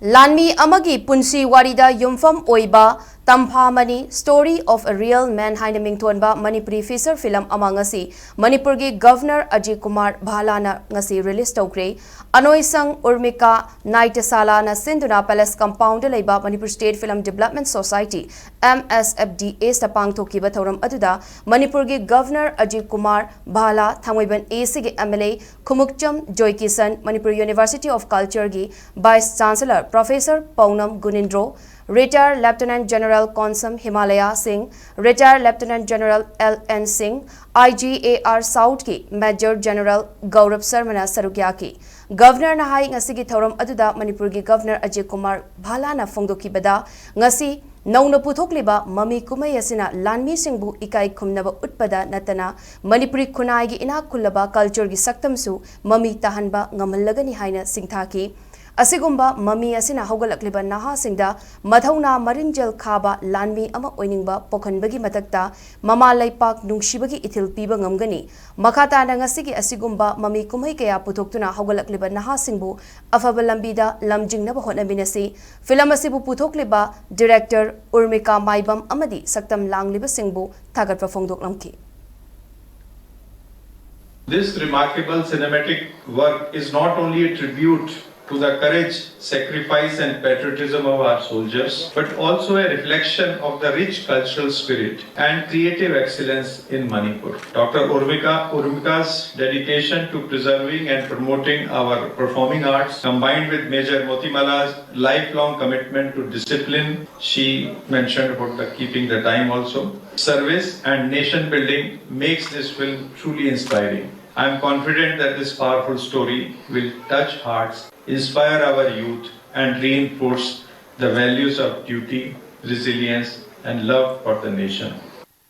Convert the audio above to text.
Lanmi amagi punsi warida yumfam oiba Tamphamani Story of a Real Man haina mingthonba Manipuri feature film ama ngasi Manipurgi Governor Ajay Kumar Bhalana ngasi release tawkre Anoisang Urmika Naitasala na Sinduna Palace Compound leiba Manipur State Film Development Society MSFDA stapang thokiba thoram aduda Manipurgi Governor Ajay Kumar Bhala Thamoiban ACG MLA Khumukcham Joykisan Manipur University of Culture gi Vice Chancellor Professor Paunam Gunindro Retired Lieutenant General Konsam Himalaya Singh, Retired Lieutenant General L.N. Singh, IGAR South ki Major General Gaurav Sarmana Sarukyaki. Governor Naha ngasi gi thoram aduda Manipur gi Governor Ajay Kumar Bhala na fongdoki bada ngasi Nauna puthokliba mami kumai asina lanmi singbu ikai khumnaba utpada natana Manipuri khunai gi ina kullaba culture gi saktamsu mami tahanba ngamallagani haina singthaki. Asigumba mami asina hogalakliba Naha Singda Mathauna Marinjal Khaba Lanmi ama oiningba Pokhanbagi matakta Mama Leibak Nungsibagi Ethil piba Ngamgani Makata na ngasigi asigumba mami kumai kaya putoktuna hogalakliba Naha Singbu afaba lambida lamjingnaba hotnabinasi film asibu putokliba Director Urmika Maibam amadi saktam langliba Singbu thagatpa fongdoklamki. This remarkable cinematic work is not only a tribute to the courage, sacrifice and patriotism of our soldiers, but also a reflection of the rich cultural spirit and creative excellence in Manipur. Dr. Urmika's dedication to preserving and promoting our performing arts, combined with Major Motimala's lifelong commitment to discipline, she mentioned about keeping the time also, service and nation building makes this film truly inspiring. I am confident that this powerful story will touch hearts, inspire our youth and reinforce the values of duty, resilience and love for the nation.